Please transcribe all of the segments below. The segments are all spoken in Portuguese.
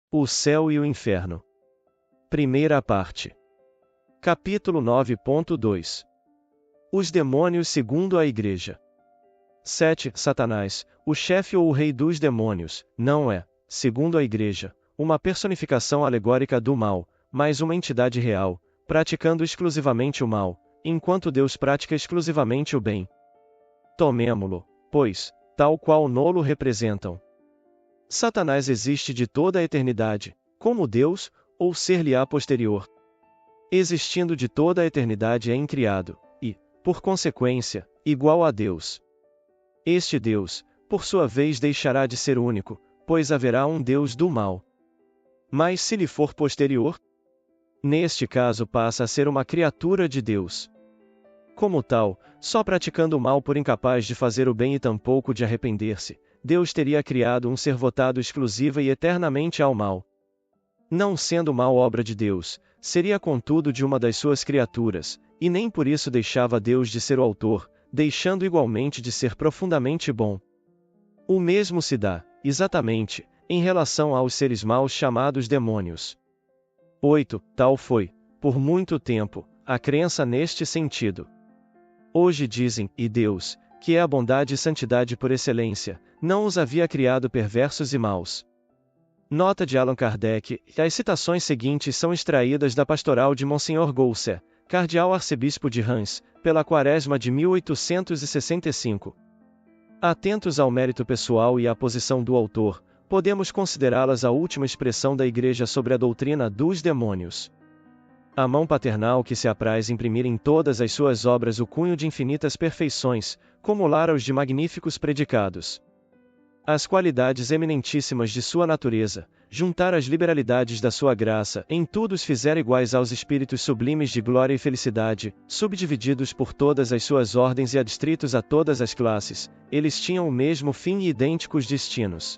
O céu e o inferno. Primeira parte. Capítulo 9.2. Os demônios segundo a Igreja. 7. Satanás, o chefe ou o rei dos demônios, não é, segundo a Igreja, uma personificação alegórica do mal, mas uma entidade real, praticando exclusivamente o mal, enquanto Deus pratica exclusivamente o bem. Tomemo-lo, pois, tal qual nolo representam. Satanás existe de toda a eternidade, como Deus, ou ser-lhe-á posterior. Existindo de toda a eternidade é incriado, e, por consequência, igual a Deus. Este Deus, por sua vez deixará de ser único, pois haverá um Deus do mal. Mas se lhe for posterior, neste caso passa a ser uma criatura de Deus. Como tal, só praticando o mal por incapaz de fazer o bem e tampouco de arrepender-se, Deus teria criado um ser votado exclusiva e eternamente ao mal. Não sendo o mal obra de Deus, seria contudo de uma das suas criaturas, e nem por isso deixava Deus de ser o autor, deixando igualmente de ser profundamente bom. O mesmo se dá, exatamente, em relação aos seres maus chamados demônios. 8. Tal foi, por muito tempo, a crença neste sentido. Hoje dizem, e Deus, que é a bondade e santidade por excelência, não os havia criado perversos e maus. Nota de Allan Kardec, as citações seguintes são extraídas da Pastoral de Monsenhor Gousset, cardeal arcebispo de Reims, pela Quaresma de 1865. Atentos ao mérito pessoal e à posição do autor, podemos considerá-las a última expressão da Igreja sobre a doutrina dos demônios. A mão paternal que se apraz imprimir em todas as suas obras o cunho de infinitas perfeições, como lara-os de magníficos predicados. As qualidades eminentíssimas de sua natureza, juntar as liberalidades da sua graça, em tudo os fizera iguais aos espíritos sublimes de glória e felicidade, subdivididos por todas as suas ordens e adstritos a todas as classes, eles tinham o mesmo fim e idênticos destinos.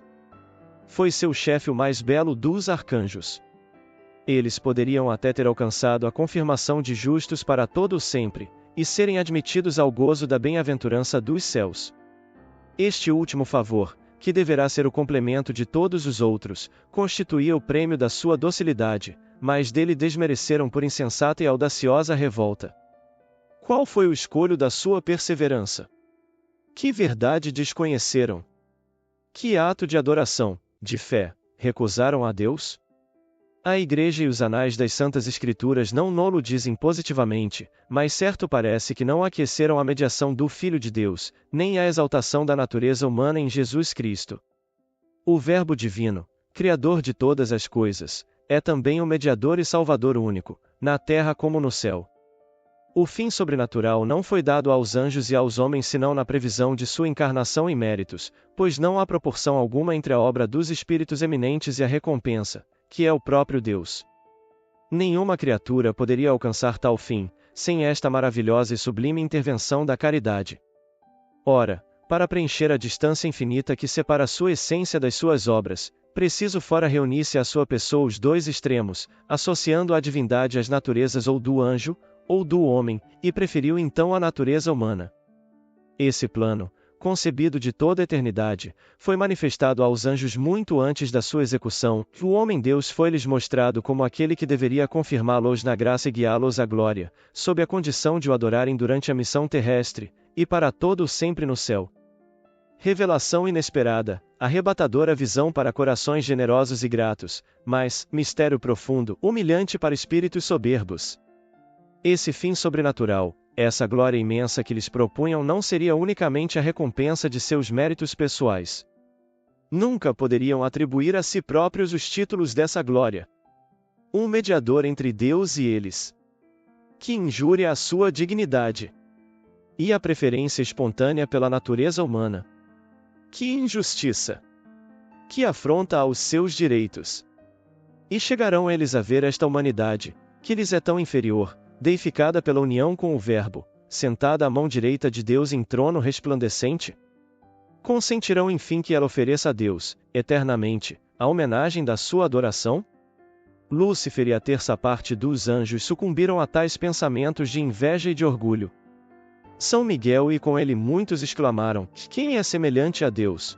Foi seu chefe o mais belo dos arcanjos. Eles poderiam até ter alcançado a confirmação de justos para todo o sempre, e serem admitidos ao gozo da bem-aventurança dos céus. Este último favor, que deverá ser o complemento de todos os outros, constituía o prêmio da sua docilidade, mas dele desmereceram por insensata e audaciosa revolta. Qual foi o escolho da sua perseverança? Que verdade desconheceram? Que ato de adoração, de fé, recusaram a Deus? A Igreja e os anais das Santas Escrituras não nolo dizem positivamente, mas certo parece que não aqueceram a mediação do Filho de Deus, nem a exaltação da natureza humana em Jesus Cristo. O Verbo divino, Criador de todas as coisas, é também o mediador e salvador único, na terra como no céu. O fim sobrenatural não foi dado aos anjos e aos homens senão na previsão de sua encarnação e méritos, pois não há proporção alguma entre a obra dos espíritos eminentes e a recompensa, que é o próprio Deus. Nenhuma criatura poderia alcançar tal fim, sem esta maravilhosa e sublime intervenção da caridade. Ora, para preencher a distância infinita que separa a sua essência das suas obras, preciso fora reunir-se à sua pessoa os dois extremos, associando a divindade às naturezas ou do anjo, ou do homem, e preferiu então a natureza humana. Esse plano, concebido de toda a eternidade, foi manifestado aos anjos muito antes da sua execução, e o homem-Deus foi-lhes mostrado como aquele que deveria confirmá-los na graça e guiá-los à glória, sob a condição de o adorarem durante a missão terrestre, e para todo o sempre no céu. Revelação inesperada, arrebatadora visão para corações generosos e gratos, mas, mistério profundo, humilhante para espíritos soberbos. Esse fim sobrenatural, essa glória imensa que lhes propunham não seria unicamente a recompensa de seus méritos pessoais. Nunca poderiam atribuir a si próprios os títulos dessa glória. Um mediador entre Deus e eles. Que injúria à sua dignidade. E a preferência espontânea pela natureza humana. Que injustiça. Que afronta aos seus direitos. E chegarão eles a ver esta humanidade, que lhes é tão inferior, deificada pela união com o Verbo, sentada à mão direita de Deus em trono resplandecente? Consentirão enfim que ela ofereça a Deus, eternamente, a homenagem da sua adoração? Lúcifer e a terça parte dos anjos sucumbiram a tais pensamentos de inveja e de orgulho. São Miguel e com ele muitos exclamaram: quem é semelhante a Deus?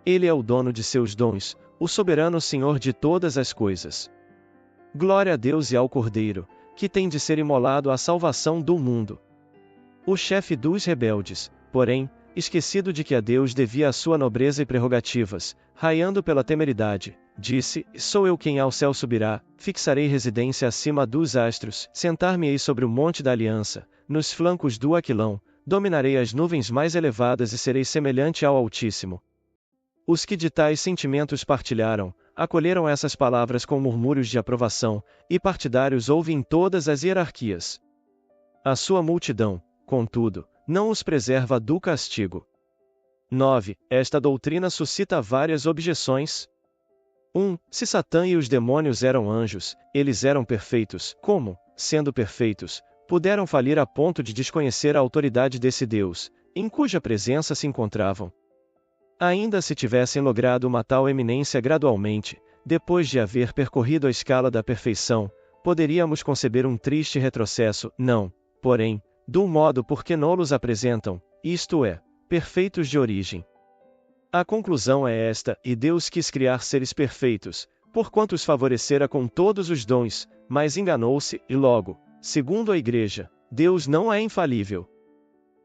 Ele é o dono de seus dons, o soberano Senhor de todas as coisas. Glória a Deus e ao Cordeiro, que tem de ser imolado à salvação do mundo. O chefe dos rebeldes, porém, esquecido de que a Deus devia a sua nobreza e prerrogativas, raiando pela temeridade, disse: Sou eu quem ao céu subirá, fixarei residência acima dos astros, sentar-me-ei sobre o monte da aliança, nos flancos do Aquilão, dominarei as nuvens mais elevadas e serei semelhante ao Altíssimo. Os que de tais sentimentos partilharam, acolheram essas palavras com murmúrios de aprovação, e partidários houve em todas as hierarquias. A sua multidão, contudo, não os preserva do castigo. 9. Esta doutrina suscita várias objeções. 1. Se Satã e os demônios eram anjos, eles eram perfeitos, como, sendo perfeitos, puderam falir a ponto de desconhecer a autoridade desse Deus, em cuja presença se encontravam? Ainda se tivessem logrado uma tal eminência gradualmente, depois de haver percorrido a escala da perfeição, poderíamos conceber um triste retrocesso, não, porém, do modo por que nos apresentam, isto é, perfeitos de origem. A conclusão é esta: e Deus quis criar seres perfeitos, porquanto os favorecera com todos os dons, mas enganou-se, e logo, segundo a Igreja, Deus não é infalível.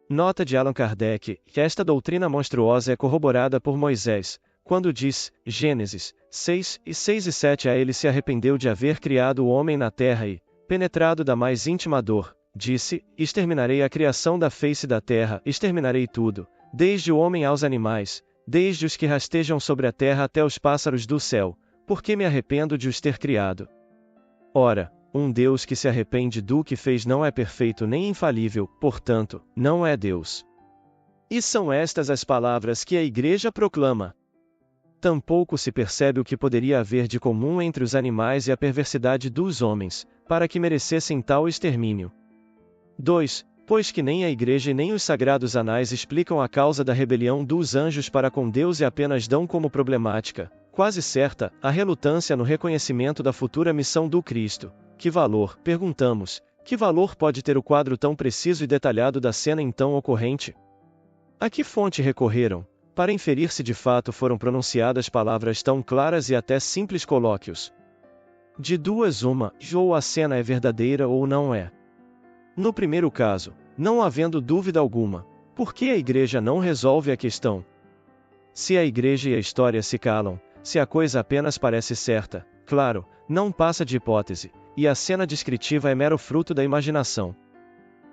Nota de Allan Kardec, que esta doutrina monstruosa é corroborada por Moisés, quando diz, Gênesis 6, e 6 e 7 a ele se arrependeu de haver criado o homem na terra e, penetrado da mais íntima dor, disse, exterminarei a criação da face da terra, exterminarei tudo, desde o homem aos animais, desde os que rastejam sobre a terra até os pássaros do céu, porque me arrependo de os ter criado. Ora, um Deus que se arrepende do que fez não é perfeito nem infalível, portanto, não é Deus. E são estas as palavras que a Igreja proclama. Tampouco se percebe o que poderia haver de comum entre os animais e a perversidade dos homens, para que merecessem tal extermínio. 2. Pois que nem a Igreja e nem os sagrados anais explicam a causa da rebelião dos anjos para com Deus e apenas dão como problemática, quase certa, a relutância no reconhecimento da futura missão do Cristo. Que valor, perguntamos, que valor pode ter o quadro tão preciso e detalhado da cena então ocorrente? A que fonte recorreram, para inferir se de fato foram pronunciadas palavras tão claras e até simples colóquios? De duas uma, ou a cena é verdadeira ou não é. No primeiro caso, não havendo dúvida alguma, por que a Igreja não resolve a questão? Se a Igreja e a história se calam, se a coisa apenas parece certa, claro, não passa de hipótese, e a cena descritiva é mero fruto da imaginação.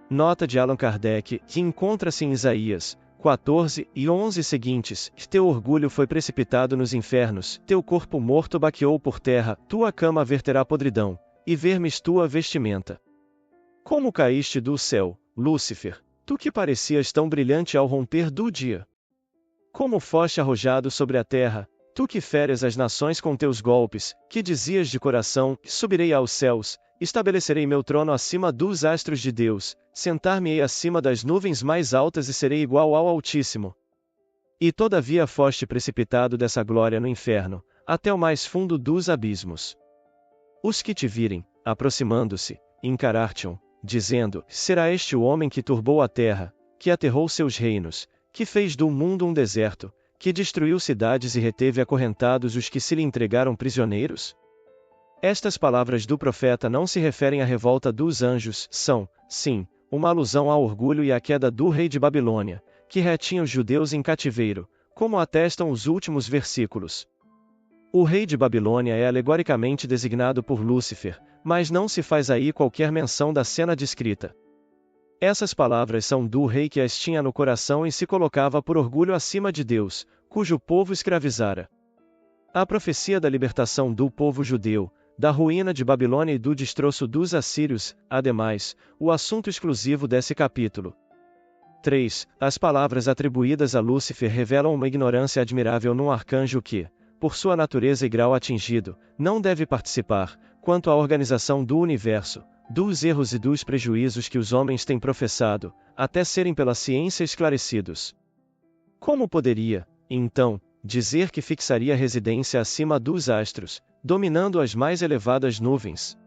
Nota de Allan Kardec, que encontra-se em Isaías 14 e 11 seguintes: Teu orgulho foi precipitado nos infernos, teu corpo morto baqueou por terra, tua cama verterá podridão, e vermes tua vestimenta. Como caíste do céu, Lúcifer, tu que parecias tão brilhante ao romper do dia? Como foste arrojado sobre a terra, tu que feres as nações com teus golpes, que dizias de coração, subirei aos céus, estabelecerei meu trono acima dos astros de Deus, sentar-me-ei acima das nuvens mais altas e serei igual ao Altíssimo. E todavia foste precipitado dessa glória no inferno, até o mais fundo dos abismos. Os que te virem, aproximando-se, encarar-te-ão, dizendo, será este o homem que turbou a terra, que aterrou seus reinos, que fez do mundo um deserto, que destruiu cidades e reteve acorrentados os que se lhe entregaram prisioneiros? Estas palavras do profeta não se referem à revolta dos anjos, são, sim, uma alusão ao orgulho e à queda do rei de Babilônia, que retinha os judeus em cativeiro, como atestam os últimos versículos. O rei de Babilônia é alegoricamente designado por Lúcifer, mas não se faz aí qualquer menção da cena descrita. Essas palavras são do rei que as tinha no coração e se colocava por orgulho acima de Deus, cujo povo escravizara. A profecia da libertação do povo judeu, da ruína de Babilônia e do destroço dos assírios, ademais, o assunto exclusivo desse capítulo. 3. As palavras atribuídas a Lúcifer revelam uma ignorância admirável num arcanjo que, por sua natureza e grau atingido, não deve participar, quanto à organização do universo, dos erros e dos prejuízos que os homens têm professado, até serem pela ciência esclarecidos. Como poderia, então, dizer que fixaria residência acima dos astros, dominando as mais elevadas nuvens?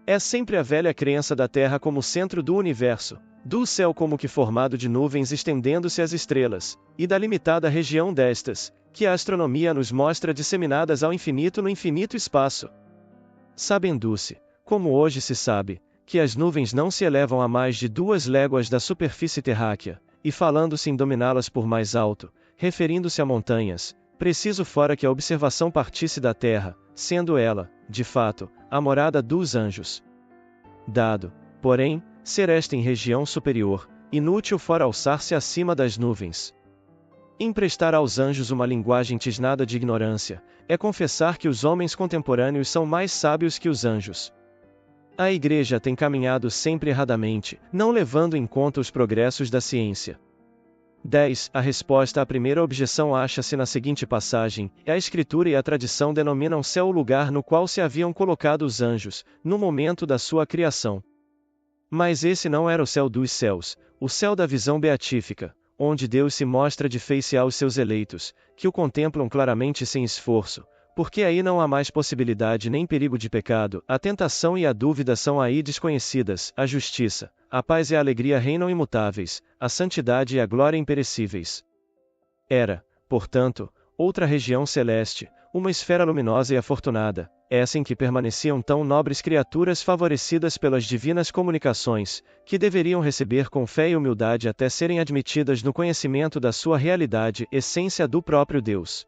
É sempre a velha crença da Terra como centro do universo, Do céu como que formado de nuvens estendendo-se às estrelas, e da limitada região destas, que a astronomia nos mostra disseminadas ao infinito no infinito espaço. Sabendo-se, como hoje se sabe, que as nuvens não se elevam a mais de 2 léguas da superfície terráquea, e falando-se em dominá-las por mais alto, referindo-se a montanhas, preciso fora que a observação partisse da terra, sendo ela, de fato, a morada dos anjos. Dado, porém, ser esta em região superior, inútil fora alçar-se acima das nuvens. Emprestar aos anjos uma linguagem tisnada de ignorância, é confessar que os homens contemporâneos são mais sábios que os anjos. A Igreja tem caminhado sempre erradamente, não levando em conta os progressos da ciência. 10. A resposta à primeira objeção acha-se na seguinte passagem: a Escritura e a tradição denominam céu o lugar no qual se haviam colocado os anjos, no momento da sua criação. Mas esse não era o céu dos céus, o céu da visão beatífica, onde Deus se mostra de face aos seus eleitos, que o contemplam claramente sem esforço, porque aí não há mais possibilidade nem perigo de pecado, a tentação e a dúvida são aí desconhecidas, a justiça, a paz e a alegria reinam imutáveis, a santidade e a glória imperecíveis. Era, portanto, outra região celeste, uma esfera luminosa e afortunada, essa em que permaneciam tão nobres criaturas favorecidas pelas divinas comunicações, que deveriam receber com fé e humildade até serem admitidas no conhecimento da sua realidade, essência do próprio Deus.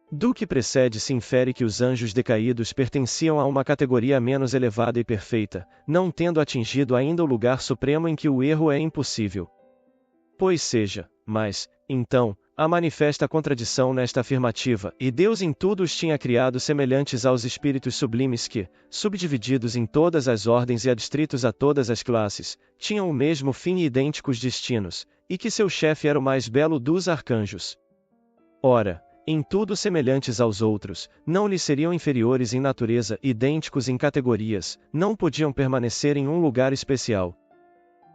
Do que precede se infere que os anjos decaídos pertenciam a uma categoria menos elevada e perfeita, não tendo atingido ainda o lugar supremo em que o erro é impossível. Pois seja, mas, então, há manifesta contradição nesta afirmativa, e Deus em tudo os tinha criado semelhantes aos espíritos sublimes que, subdivididos em todas as ordens e adstritos a todas as classes, tinham o mesmo fim e idênticos destinos, e que seu chefe era o mais belo dos arcanjos. Ora, em tudo semelhantes aos outros, não lhes seriam inferiores em natureza, idênticos em categorias, não podiam permanecer em um lugar especial.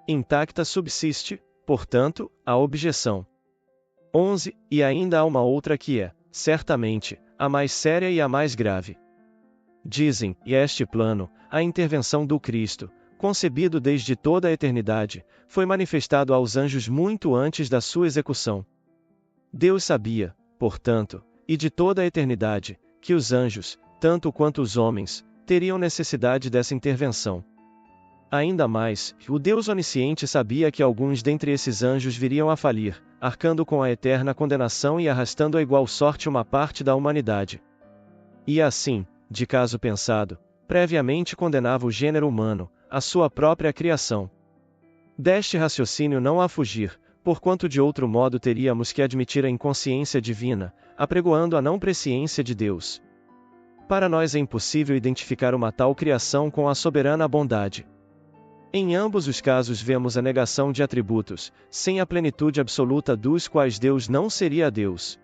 Intacta subsiste, portanto, a objeção. 11. E ainda há uma outra que é, certamente, a mais séria e a mais grave. Dizem, e este plano, a intervenção do Cristo, concebido desde toda a eternidade, foi manifestado aos anjos muito antes da sua execução. Deus sabia, portanto, e de toda a eternidade, que os anjos, tanto quanto os homens, teriam necessidade dessa intervenção. Ainda mais, o Deus onisciente sabia que alguns dentre esses anjos viriam a falir, arcando com a eterna condenação e arrastando a igual sorte uma parte da humanidade. E assim, de caso pensado, previamente condenava o gênero humano, a sua própria criação. Deste raciocínio não há fugir, porquanto de outro modo teríamos que admitir a inconsciência divina, apregoando a não presciência de Deus. Para nós é impossível identificar uma tal criação com a soberana bondade. Em ambos os casos vemos a negação de atributos, sem a plenitude absoluta dos quais Deus não seria Deus.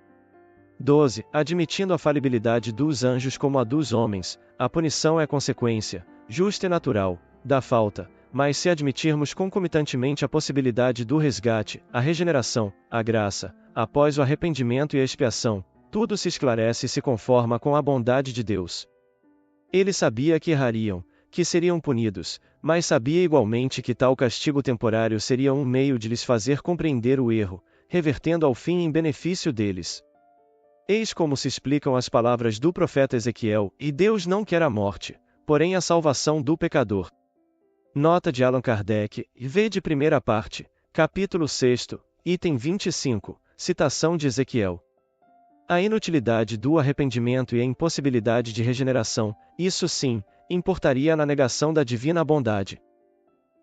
12. Admitindo a falibilidade dos anjos como a dos homens, a punição é consequência, justa e natural, da falta, mas se admitirmos concomitantemente a possibilidade do resgate, a regeneração, a graça, após o arrependimento e a expiação, tudo se esclarece e se conforma com a bondade de Deus. Ele sabia que errariam, que seriam punidos, mas sabia igualmente que tal castigo temporário seria um meio de lhes fazer compreender o erro, revertendo ao fim em benefício deles. Eis como se explicam as palavras do profeta Ezequiel: e Deus não quer a morte, porém a salvação do pecador. Nota de Allan Kardec, v de primeira parte, capítulo 6, item 25, citação de Ezequiel. A inutilidade do arrependimento e a impossibilidade de regeneração, isso sim, importaria na negação da divina bondade.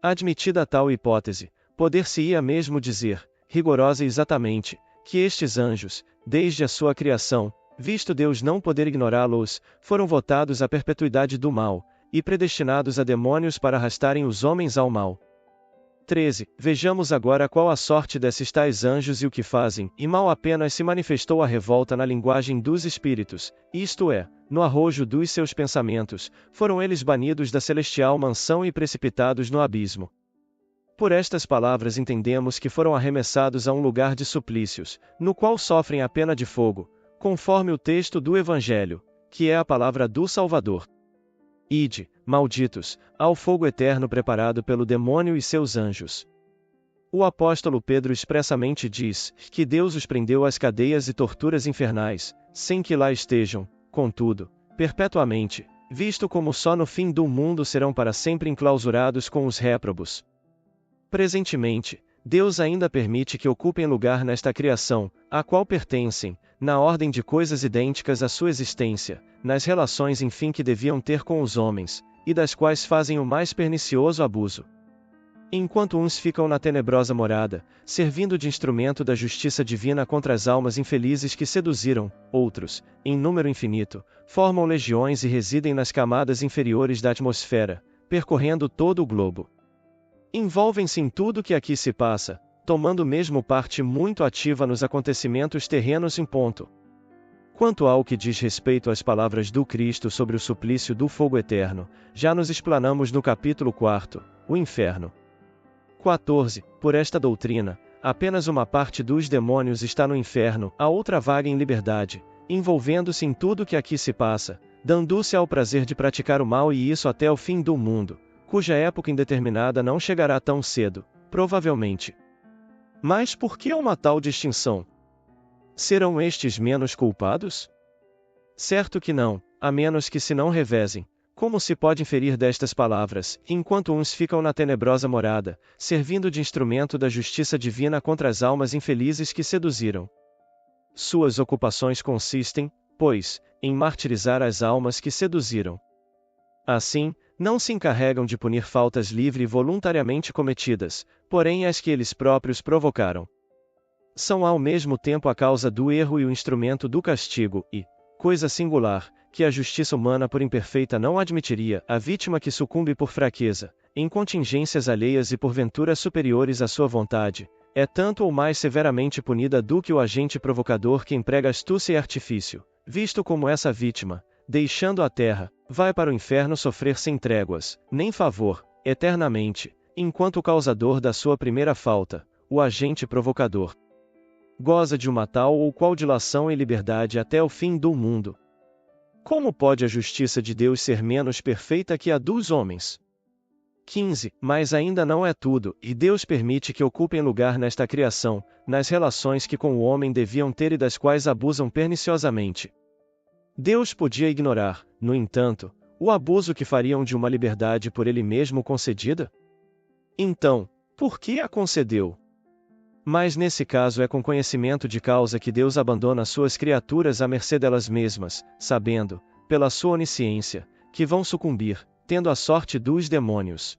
Admitida tal hipótese, poder-se-ia mesmo dizer, rigorosa e exatamente, que estes anjos, desde a sua criação, visto Deus não poder ignorá-los, foram votados à perpetuidade do mal, e predestinados a demônios para arrastarem os homens ao mal. 13. Vejamos agora qual a sorte desses tais anjos e o que fazem, e mal apenas se manifestou a revolta na linguagem dos espíritos, isto é, no arrojo dos seus pensamentos, foram eles banidos da celestial mansão e precipitados no abismo. Por estas palavras entendemos que foram arremessados a um lugar de suplícios, no qual sofrem a pena de fogo, conforme o texto do Evangelho, que é a palavra do Salvador. Ide, malditos, ao fogo eterno preparado pelo demônio e seus anjos. O apóstolo Pedro expressamente diz que Deus os prendeu às cadeias e torturas infernais, sem que lá estejam, contudo, perpetuamente, visto como só no fim do mundo serão para sempre enclausurados com os réprobos. Presentemente, Deus ainda permite que ocupem lugar nesta criação, à qual pertencem, na ordem de coisas idênticas à sua existência, nas relações enfim que deviam ter com os homens, e das quais fazem o mais pernicioso abuso. Enquanto uns ficam na tenebrosa morada, servindo de instrumento da justiça divina contra as almas infelizes que seduziram, outros, em número infinito, formam legiões e residem nas camadas inferiores da atmosfera, percorrendo todo o globo. Envolvem-se em tudo que aqui se passa, tomando mesmo parte muito ativa nos acontecimentos terrenos em ponto. Quanto ao que diz respeito às palavras do Cristo sobre o suplício do fogo eterno, já nos explanamos no capítulo 4, o inferno. 14. Por esta doutrina, apenas uma parte dos demônios está no inferno, a outra vaga em liberdade, envolvendo-se em tudo que aqui se passa, dando-se ao prazer de praticar o mal e isso até o fim do mundo, cuja época indeterminada não chegará tão cedo, provavelmente. Mas por que uma tal distinção? Serão estes menos culpados? Certo que não, a menos que se não revezem. Como se pode inferir destas palavras, enquanto uns ficam na tenebrosa morada, servindo de instrumento da justiça divina contra as almas infelizes que seduziram. Suas ocupações consistem, pois, em martirizar as almas que seduziram. Assim, não se encarregam de punir faltas livre e voluntariamente cometidas, porém as que eles próprios provocaram. São ao mesmo tempo a causa do erro e o instrumento do castigo e, coisa singular, que a justiça humana por imperfeita não admitiria, a vítima que sucumbe por fraqueza, em contingências alheias e porventura superiores à sua vontade, é tanto ou mais severamente punida do que o agente provocador que emprega astúcia e artifício, visto como essa vítima, deixando a terra, vai para o inferno sofrer sem tréguas, nem favor, eternamente, enquanto o causador da sua primeira falta, o agente provocador, goza de uma tal ou qual dilação e liberdade até o fim do mundo. Como pode a justiça de Deus ser menos perfeita que a dos homens? 15. Mas ainda não é tudo, e Deus permite que ocupem lugar nesta criação, nas relações que com o homem deviam ter e das quais abusam perniciosamente. Deus podia ignorar, no entanto, o abuso que fariam de uma liberdade por ele mesmo concedida? Então, por que a concedeu? Mas nesse caso é com conhecimento de causa que Deus abandona suas criaturas à mercê delas mesmas, sabendo, pela sua onisciência, que vão sucumbir, tendo a sorte dos demônios.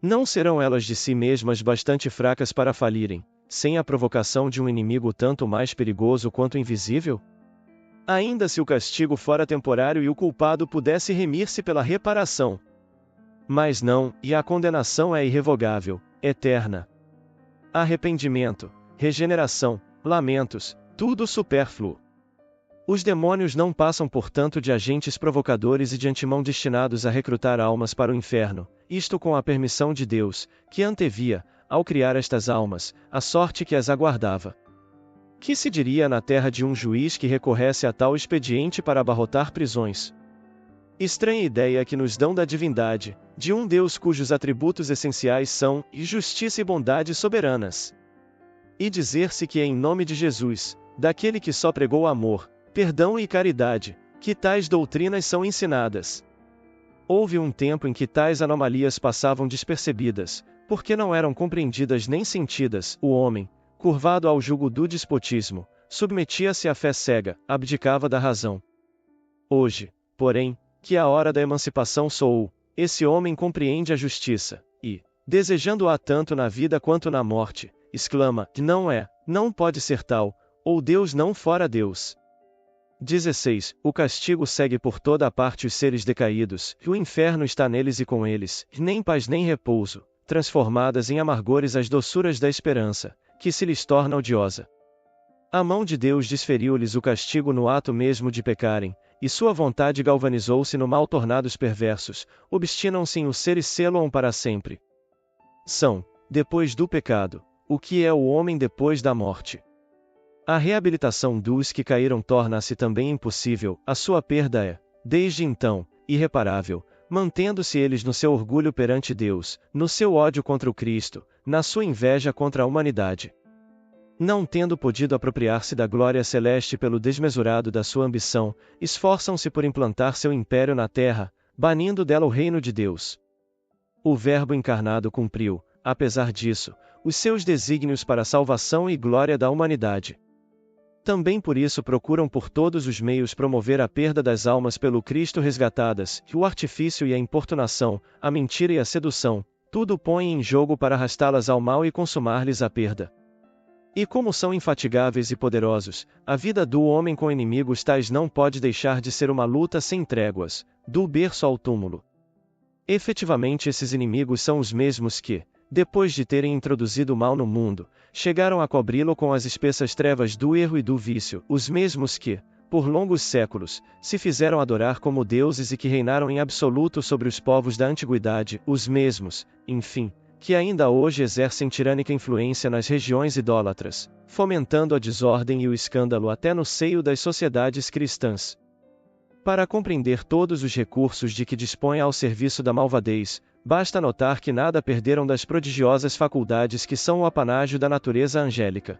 Não serão elas de si mesmas bastante fracas para falirem, sem a provocação de um inimigo tanto mais perigoso quanto invisível? Ainda se o castigo fora temporário e o culpado pudesse remir-se pela reparação. Mas não, e a condenação é irrevogável, eterna. Arrependimento, regeneração, lamentos, tudo supérfluo. Os demônios não passam portanto de agentes provocadores e de antemão destinados a recrutar almas para o inferno, isto com a permissão de Deus, que antevia, ao criar estas almas, a sorte que as aguardava. Que se diria na terra de um juiz que recorresse a tal expediente para abarrotar prisões? Estranha ideia que nos dão da divindade, de um Deus cujos atributos essenciais são justiça e bondade soberanas. E dizer-se que é em nome de Jesus, daquele que só pregou amor, perdão e caridade, que tais doutrinas são ensinadas. Houve um tempo em que tais anomalias passavam despercebidas, porque não eram compreendidas nem sentidas. O homem, curvado ao jugo do despotismo, submetia-se à fé cega, abdicava da razão. Hoje, porém, que a hora da emancipação soou, esse homem compreende a justiça, e, desejando-a tanto na vida quanto na morte, exclama, não é, não pode ser tal, ou Deus não fora Deus. 16. O castigo segue por toda a parte os seres decaídos, e o inferno está neles e com eles, nem paz nem repouso, transformadas em amargores as doçuras da esperança, que se lhes torna odiosa. A mão de Deus desferiu-lhes o castigo no ato mesmo de pecarem, e sua vontade galvanizou-se no mal tornados perversos, obstinam-se em o ser e sê-lo para sempre. São, depois do pecado, o que é o homem depois da morte. A reabilitação dos que caíram torna-se também impossível, a sua perda é, desde então, irreparável, mantendo-se eles no seu orgulho perante Deus, no seu ódio contra o Cristo, na sua inveja contra a humanidade. Não tendo podido apropriar-se da glória celeste pelo desmesurado da sua ambição, esforçam-se por implantar seu império na terra, banindo dela o reino de Deus. O Verbo encarnado cumpriu, apesar disso, os seus desígnios para a salvação e glória da humanidade. Também por isso procuram por todos os meios promover a perda das almas pelo Cristo resgatadas, e o artifício e a importunação, a mentira e a sedução, tudo põem em jogo para arrastá-las ao mal e consumar-lhes a perda. E como são infatigáveis e poderosos, a vida do homem com inimigos tais não pode deixar de ser uma luta sem tréguas, do berço ao túmulo. Efetivamente esses inimigos são os mesmos que, depois de terem introduzido o mal no mundo, chegaram a cobri-lo com as espessas trevas do erro e do vício, os mesmos que, por longos séculos, se fizeram adorar como deuses e que reinaram em absoluto sobre os povos da antiguidade, os mesmos, enfim, que ainda hoje exercem tirânica influência nas regiões idólatras, fomentando a desordem e o escândalo até no seio das sociedades cristãs. Para compreender todos os recursos de que dispõe ao serviço da malvadez, basta notar que nada perderam das prodigiosas faculdades que são o apanágio da natureza angélica.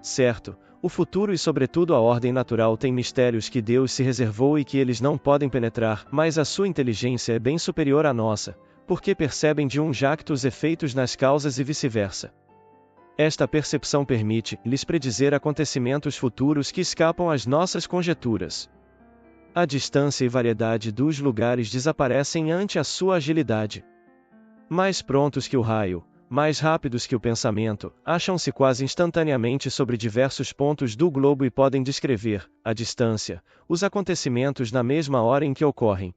Certo, o futuro e sobretudo a ordem natural têm mistérios que Deus se reservou e que eles não podem penetrar, mas a sua inteligência é bem superior à nossa, porque percebem de um jacto os efeitos nas causas e vice-versa. Esta percepção permite-lhes predizer acontecimentos futuros que escapam às nossas conjecturas. A distância e variedade dos lugares desaparecem ante a sua agilidade. Mais prontos que o raio, mais rápidos que o pensamento, acham-se quase instantaneamente sobre diversos pontos do globo e podem descrever, à distância, os acontecimentos na mesma hora em que ocorrem.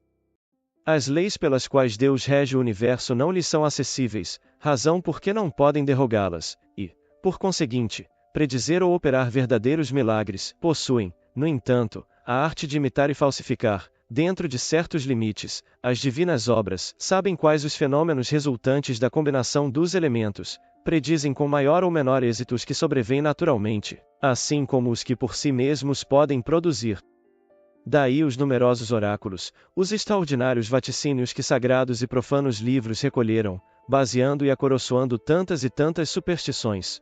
As leis pelas quais Deus rege o universo não lhes são acessíveis, razão por que não podem derrogá-las, e, por conseguinte, predizer ou operar verdadeiros milagres, possuem, no entanto, a arte de imitar e falsificar, dentro de certos limites, as divinas obras, sabem quais os fenômenos resultantes da combinação dos elementos, predizem com maior ou menor êxito os que sobrevêm naturalmente, assim como os que por si mesmos podem produzir. Daí os numerosos oráculos, os extraordinários vaticínios que sagrados e profanos livros recolheram, baseando e acoroçoando tantas e tantas superstições.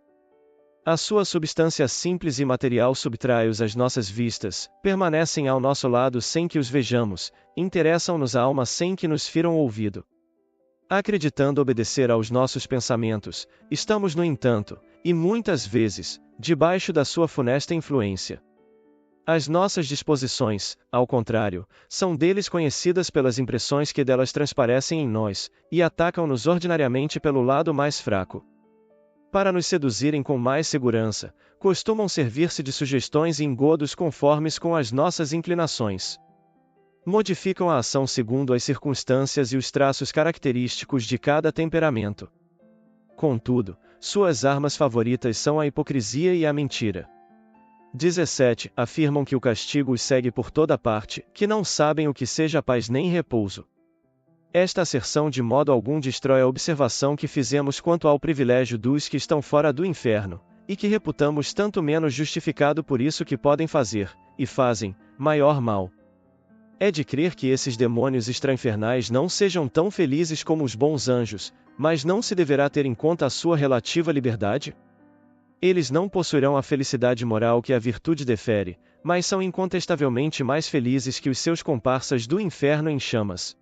A sua substância simples e material subtrai-os às nossas vistas, permanecem ao nosso lado sem que os vejamos, interessam-nos a alma sem que nos firam o ouvido. Acreditando obedecer aos nossos pensamentos, estamos no entanto, e muitas vezes, debaixo da sua funesta influência. As nossas disposições, ao contrário, são deles conhecidas pelas impressões que delas transparecem em nós, e atacam-nos ordinariamente pelo lado mais fraco. Para nos seduzirem com mais segurança, costumam servir-se de sugestões e engodos conformes com as nossas inclinações. Modificam a ação segundo as circunstâncias e os traços característicos de cada temperamento. Contudo, suas armas favoritas são a hipocrisia e a mentira. 17. Afirmam que o castigo os segue por toda parte, que não sabem o que seja paz nem repouso. Esta asserção de modo algum destrói a observação que fizemos quanto ao privilégio dos que estão fora do inferno, e que reputamos tanto menos justificado por isso que podem fazer, e fazem, maior mal. É de crer que esses demônios extrainfernais não sejam tão felizes como os bons anjos, mas não se deverá ter em conta a sua relativa liberdade? Eles não possuirão a felicidade moral que a virtude defere, mas são incontestavelmente mais felizes que os seus comparsas do inferno em chamas.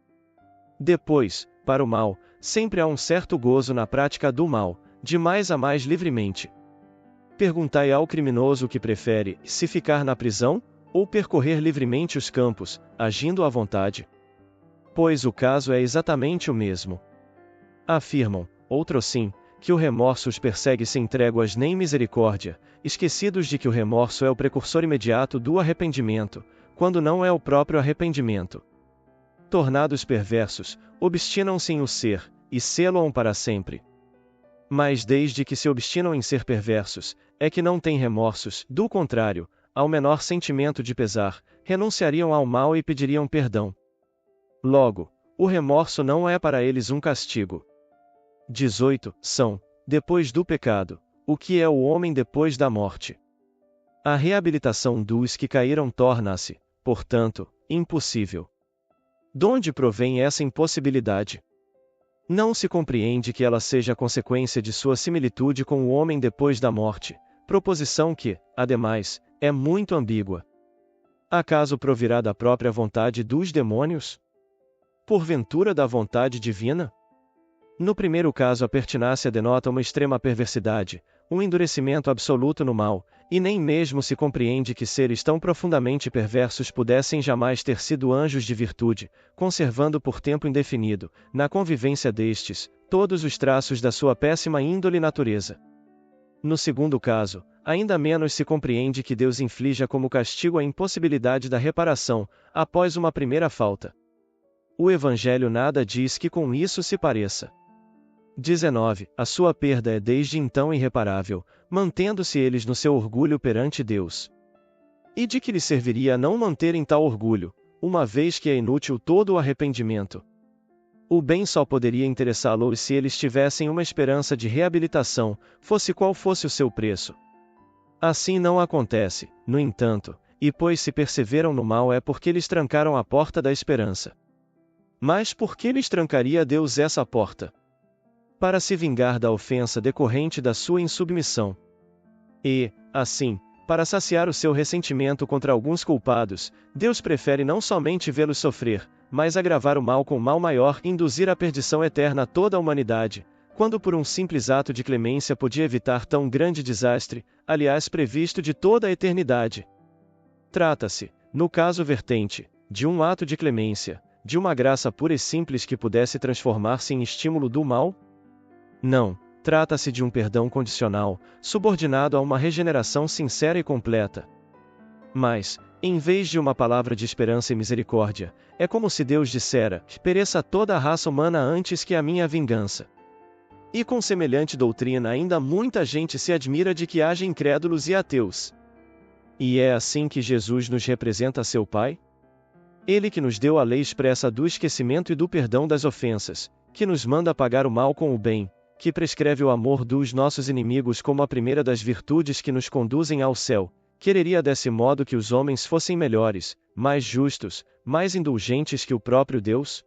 Depois, para o mal, sempre há um certo gozo na prática do mal, de mais a mais livremente. Perguntai ao criminoso o que prefere, se ficar na prisão, ou percorrer livremente os campos, agindo à vontade. Pois o caso é exatamente o mesmo. Afirmam, outrossim, que o remorso os persegue sem tréguas nem misericórdia, esquecidos de que o remorso é o precursor imediato do arrependimento, quando não é o próprio arrependimento. Tornados perversos, obstinam-se em o ser, e sê-lo para sempre. Mas desde que se obstinam em ser perversos, é que não têm remorsos, do contrário, ao menor sentimento de pesar, renunciariam ao mal e pediriam perdão. Logo, o remorso não é para eles um castigo. 18. São, depois do pecado, o que é o homem depois da morte. A reabilitação dos que caíram torna-se, portanto, impossível. Donde provém essa impossibilidade? Não se compreende que ela seja consequência de sua similitude com o homem depois da morte, proposição que, ademais, é muito ambígua. Acaso provirá da própria vontade dos demônios? Porventura da vontade divina? No primeiro caso, a pertinácia denota uma extrema perversidade, um endurecimento absoluto no mal, e nem mesmo se compreende que seres tão profundamente perversos pudessem jamais ter sido anjos de virtude, conservando por tempo indefinido, na convivência destes, todos os traços da sua péssima índole e natureza. No segundo caso, ainda menos se compreende que Deus inflija como castigo a impossibilidade da reparação, após uma primeira falta. O Evangelho nada diz que com isso se pareça. 19. A sua perda é desde então irreparável, mantendo-se eles no seu orgulho perante Deus. E de que lhe serviria não manterem tal orgulho, uma vez que é inútil todo o arrependimento? O bem só poderia interessá-los se eles tivessem uma esperança de reabilitação, fosse qual fosse o seu preço. Assim não acontece, no entanto, e pois se perseveram no mal é porque lhes trancaram a porta da esperança. Mas por que lhes trancaria Deus essa porta? Para se vingar da ofensa decorrente da sua insubmissão. E, assim, para saciar o seu ressentimento contra alguns culpados, Deus prefere não somente vê-los sofrer, mas agravar o mal com mal maior e induzir à perdição eterna toda a humanidade, quando por um simples ato de clemência podia evitar tão grande desastre, aliás previsto de toda a eternidade. Trata-se, no caso vertente, de um ato de clemência, de uma graça pura e simples que pudesse transformar-se em estímulo do mal? Não, trata-se de um perdão condicional, subordinado a uma regeneração sincera e completa. Mas, em vez de uma palavra de esperança e misericórdia, é como se Deus dissera: pereça toda a raça humana antes que a minha vingança. E com semelhante doutrina ainda muita gente se admira de que haja incrédulos e ateus. E é assim que Jesus nos representa seu Pai? Ele que nos deu a lei expressa do esquecimento e do perdão das ofensas, que nos manda pagar o mal com o bem, que prescreve o amor dos nossos inimigos como a primeira das virtudes que nos conduzem ao céu, quereria desse modo que os homens fossem melhores, mais justos, mais indulgentes que o próprio Deus?